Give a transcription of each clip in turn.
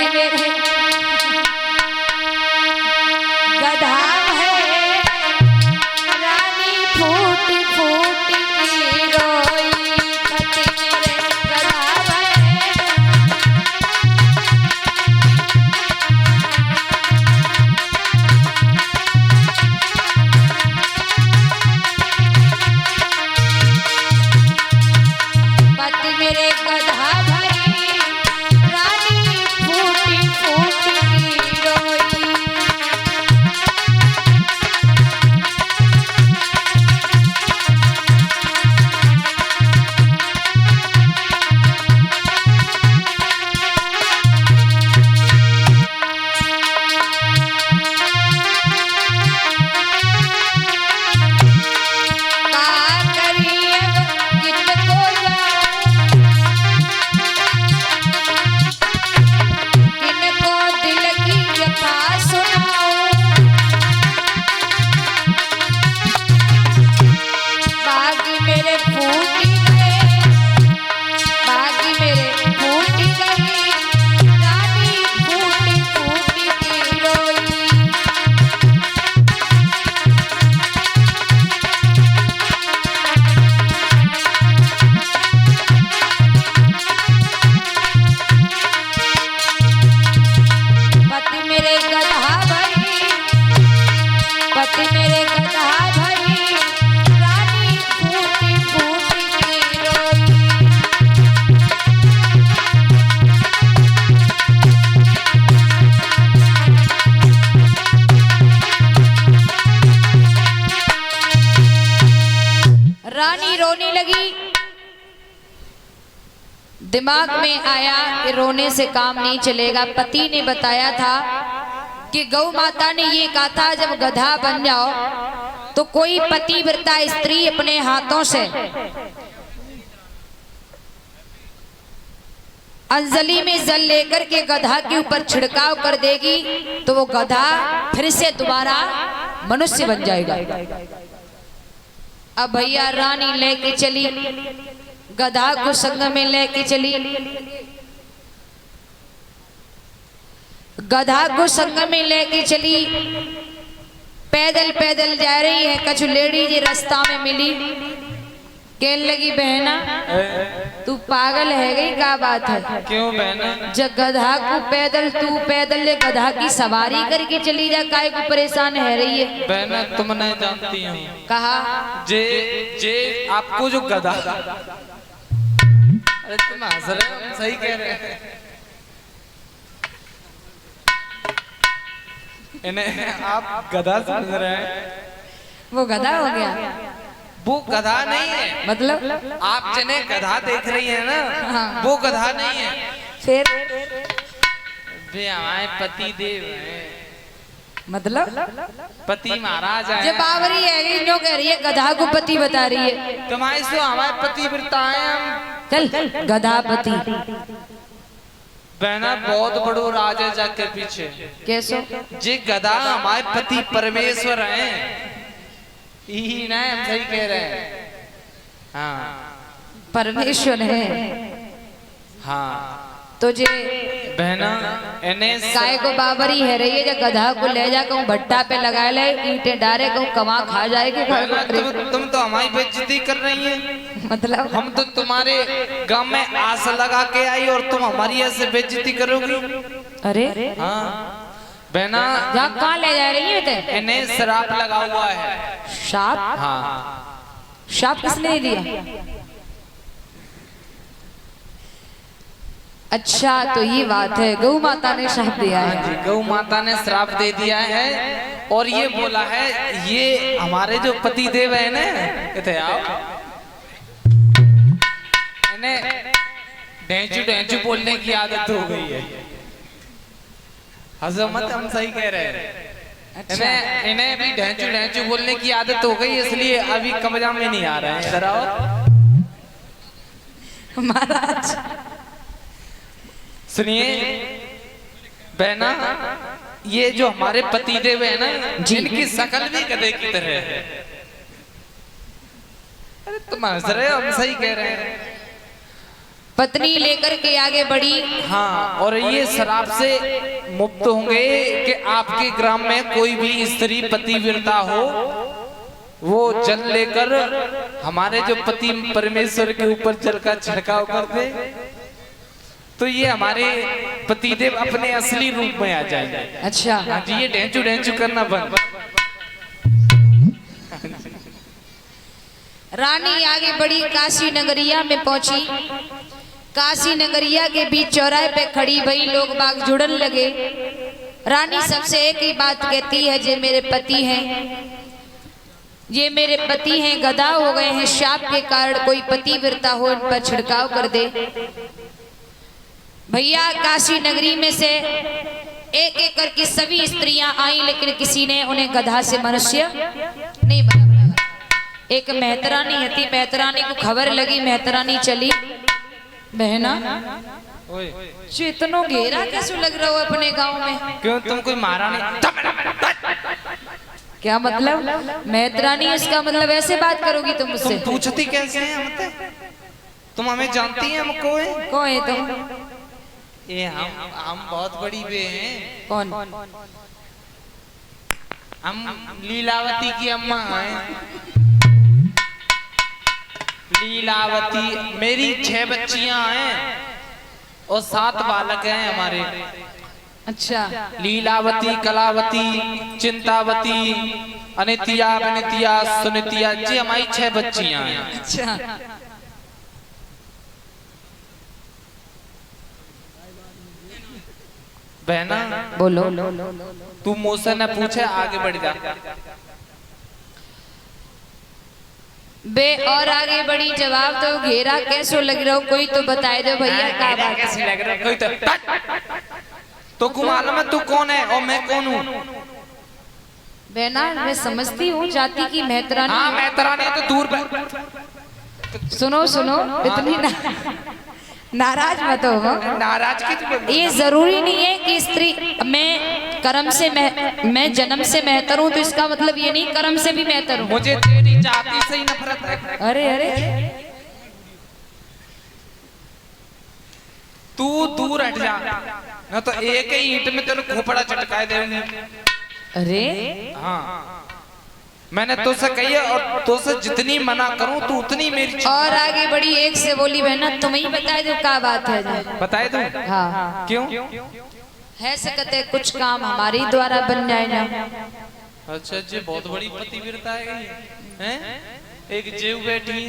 पति मेरे गधा है, रानी फूट फूट की रोई। पति मेरे गधा है, पति मेरे गधा भरी, रानी फूटी फूटी की रोई। रानी रोने लगी। दिमाग में आया कि रोने से काम नहीं चलेगा। पति ने बताया था कि गौ माता ने ये कहा था जब गधा बन जाओ तो कोई पतिव्रता स्त्री अपने हाथों से अंजलि में जल लेकर के गधा के ऊपर छिड़काव कर देगी तो वो गधा फिर से दोबारा मनुष्य बन जाएगा। अब भैया रानी लेके चली, गधा को संग में लेके चली। गधा को संग में लेके चली, पैदल पैदल जा रही है। कछु लेडीज रास्ता में मिली, कहने लगी बहना तू पागल है गई, क्या बात है? क्यों बहना? जब गधा को पैदल तू पैदल ले गधा की सवारी करके चली जा, काहे को परेशान है रही है? बहना तुम नहीं जानती हो। कहा जे आपको जो गधा, अरे तुम हंस रहे हो, सही कह रहे हैं। इन्हें आप गधा समझ रहे हैं, वो गधा हो गया। वो गधा नहीं है। मतलब आप जिन्हें गधा देख रही है ना, हाँ। वो गधा नहीं है। फिर वे हमारे पति देव हैं। मतलब पति महाराज है। जब बावरी है जो कह रही है गधा को पति बता रही है। तुम्हारे से हमारे पति वृत्ता है हम। चल गधा पति बहना बहुत बड़ो राज है जाके पीछे। कैसो? जे गधा हमारे पति परमेश्वर हैं। यही ना हम सही कह रहे हैं। हाँ परमेश्वर है। हाँ तो जे बहना इन्हें काय को बाबरी है रही है, जब गधा को ले जा कहूँ भट्टा पे लगा ले, ईंटें डारे कहूँ कमा खा जाएगी। तुम तो हमारी बेइज्जती कर रही है। मतलब हम तो तुम्हारे गांव में आस लगा के आई और तुम हमारी ऐसे बेइज्जती करोगी? अरे हाँ बहना जहाँ कहाँ ले जा रही है? इन्हें शराब लगा हुआ है। शाप? हाँ शाप किसने दिया? अच्छा तो ये बात है, गौ माता ने शाप दिया है। गौ माता ने श्राप दे दिया है और ये बोला है ये हमारे जो पति देव है ना, कहते आओ इन्हें ढेंचू ढेंचू बोलने की आदत हो गई है। हजमत हम सही कह रहे हैं। अच्छा। इन्हें भी ढेंचू ढेंचू बोलने की आदत हो गई, इसलिए अभी कमजा में नहीं आ रहे हैं। इधर आओ महाराज। सुनिए बहना, ये जो हमारे पति देव है ना, इनकी शकल भी गधे की तरह है। अरे तुम हंस रहे हो, हम सही कह रहे हैं। पत्नी लेकर के आगे बढ़ी। हाँ, और ये शराब से मुक्त होंगे कि आपके ग्राम में कोई भी स्त्री पतिव्रता हो, वो जल लेकर हमारे जो पति परमेश्वर के ऊपर जल का छिड़काव कर दे, तो ये हमारे पतिदेव अपने असली रूप में आ जाएंगे। अच्छा। हाँ जी, ये ढेंचू ढेंचू करना बंद। रानी आगे बढ़ी, काशी नगरिया में पहुंची। काशी नगरिया के बीच चौराहे पे खड़ी भई, लोग बाग जुड़न लगे। रानी सबसे एक ही बात कहती है, जे मेरे पति हैं, ये मेरे पति हैं, गधा हो गए हैं, शाप के कारण कोई पतिव्रता हो इन पर छिड़काव कर दे। भैया काशी नगरी में से एक एक करके सभी स्त्रियां आई, लेकिन किसी ने उन्हें गधा से मनुष्य नहीं बना। एक मेहतरानी हती, मेहतरानी को खबर लगी, मेहतरानी चली। बहना इतनो घेरा कैसे लग रहा हो अपने गांव में? क्यों, तुम कोई मारा नहीं? क्या मतलब? मेहतरानी इसका मतलब ऐसे बात करोगी तुम मुझसे? तुम पूछती कैसे हैं हमसे? तुम हमें जानती हैं, हम कौन है तुम? ये हम बहुत बड़ी बे हैं। कौन? हम लीलावती की अम्मा हैं। लीलावती, मेरी 6 बच्चियां हैं और 7 बालक हैं हमारे। अच्छा। लीलावती, कलावती, चिंतावती, अनित्या, विनित्या, सुनित्या, जी हमारी 6 बच्चियां हैं। अच्छा। बहना बोलो। तू मुझसे न पूछे, आगे बढ़ जा। बे और आगे बढ़ी, जवाब दो। घेरा कैसे लग रहा हो, कोई तो बताए दो भैया। क्या बात कैसी लग रहा है? कोई तो को मालूम है तू कौन है और मैं कौन हूँ? बहना मैं समझती हूँ जाति की मेहतरानी। हाँ, मेहतरानी तो दूर पर। सुनो सुनो, इतनी नाराज मत हो। नाराज की ये जरूरी नहीं है कि स्त्री, मैं कर्म से मैं जन्म से मेहतर हूँ, तो इसका मतलब ये नहीं कर्म से भी मेहतर हूँ। मुझे तेरी जाति से ही नफरत है। अरे अरे, तू दूर हट जा, ना तो एक ही ईंट में तेरे खोपड़ा चटकाए देंगे। अरे हाँ, मैंने तुझसे कही है, और तुझसे जितनी मना करूं तू उतनी मेरी। और आगे बढ़ी, एक से बोली, बहना तुम ही बताए दो क्या बात है। बताए दो। हाँ, क्यों है सकते कुछ काम हमारी द्वारा बन जाए ना। अच्छा जी, बहुत बड़ी पतिव्रता है हैं? एक जीव बैठी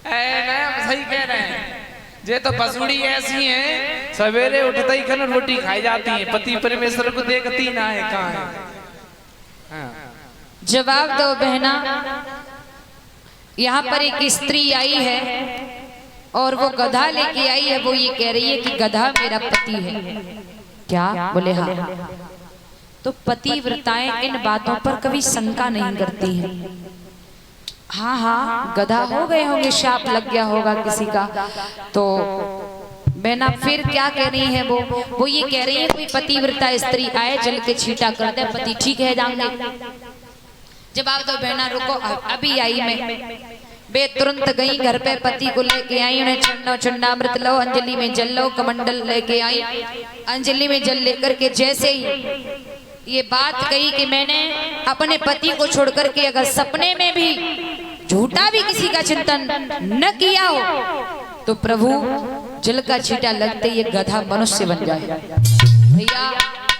है। हम सही कह रहे हैं, ये तो पसुड़ी ऐसी है, सवेरे उठते ही खन रोटी खाई जाती है, पति परमेश्वर को देखती ना है। कहाँ है? हाँ। जवाब दो बहना। यहाँ पर एक स्त्री आई है और वो गधा लेके आई है। वो ये कह रही है कि गधा मेरा पति है। क्या? बोले हाँ। तो पतिव्रताएं इन बातों पर कभी शंका नहीं करती हैं। हाँ हाँ, गधा हो गए होंगे, शाप लग गया होगा किसी का। तो बहना फिर क्या कह रही है वो ये कह रही है कोई पतिव्रता स्त्री आए, जल के छींटा कर दे, पति ठीक है जाएंगे। जवाब दो बहना, रुको अभी आई मैं। बे तुरंत गई घर पे, पति को लेके आई, उन्हें चंडा चंडामृत लो, अंजलि में जल लो, कमंडल लेके आई। अंजलि में जल लेकर के जैसे ही ये बात कही कि मैंने अपने पति को छोड़ करके अगर सपने में भी झूठा भी किसी का चिंतन न किया हो, तो प्रभु जल का छींटा लगते ये गधा मनुष्य बन जाए। भैया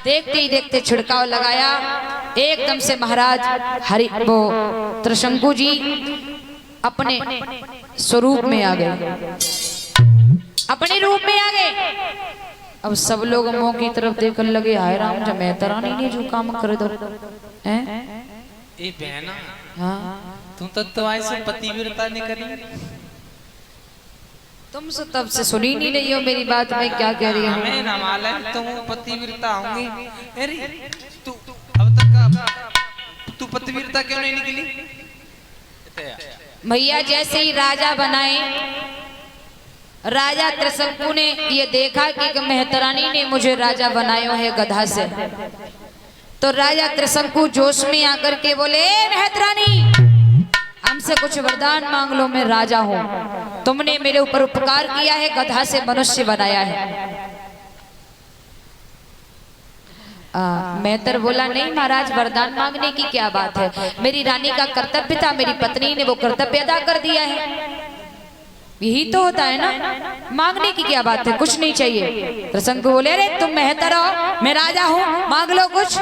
देखते ही देखते छिड़काव लगाया, एकदम से महाराज हरि वो त्रिशंकु जी अपने स्वरूप में आ गए, अपने रूप में आ गए। अब सब लोग मुंह की तरफ देखने लगे, हाय राम, जब मेहतरानी ने जो काम कर दो हैं। ए बहना, हाँ तुम तो ऐसे पतिव्रता नहीं करी। तुम तब से सुनी नहीं रही हो मेरी बात, मैं क्या कह रही हूँ। हमें ना मालूम तुम पतिव्रता होंगी। अरे तू अब तक तू पतिव्रता क्यों नहीं निकली? भैया जैसे ही राजा बनाए, राजा त्रिशंकु ने ये देखा कि मेहतरानी ने मुझे राजा बनाया है गधा से, तो राजा त्रिशंकु जोश में आकर के बोले, मेहतरानी हम हमसे कुछ वरदान मांग लो, मैं राजा हूं। तुमने मेरे ऊपर उपकार किया है, गधा से मनुष्य बनाया है। मेहतर बोला, नहीं महाराज, वरदान मांगने की क्या बात है, मेरी रानी का कर्तव्य था, मेरी पत्नी ने वो कर्तव्य अदा कर दिया है, यही तो होता है ना, मांगने की क्या बात है, कुछ नहीं चाहिए। त्रिशंकु बोले, अरे तुम मेहतर हो, मैं राजा हूं, मांग लो कुछ।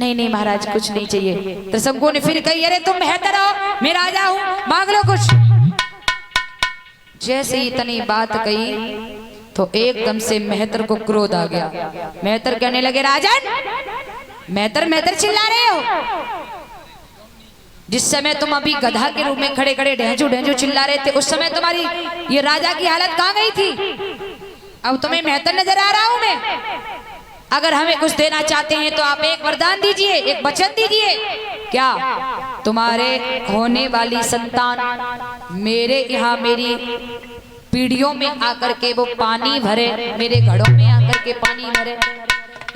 नहीं नहीं महाराज, कुछ नहीं चाहिए। त्रिशंकु ने फिर कही, अरे तुम मेहतर हो, मैं राजा हूं, मांग लो कुछ। जैसे इतनी बात कही तो एकदम से मेहतर को क्रोध आ गया। मेहतर कहने लगे, राजन, मेहतर मेहतर चिल्ला रहे हो? जिस समय तुम अभी गधा के रूप में खड़े खड़े ढेंचू ढेंचू चिल्ला रहे थे, उस समय तुम्हारी ये राजा की हालत कहाँ गई थी? अब तुम्हें मेहतर नजर आ रहा हूं मैं। अगर हमें कुछ देना चाहते हैं तो आप एक वरदान दीजिए, एक वचन दीजिए। क्या? तुम्हारे होने वाली संतान मेरे यहाँ मेरी पीढ़ियों में आकर के वो पानी भरे, मेरे घड़ों में आकर के पानी भरे,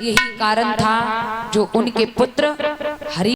यही कारण था जो उनके पुत्र हरि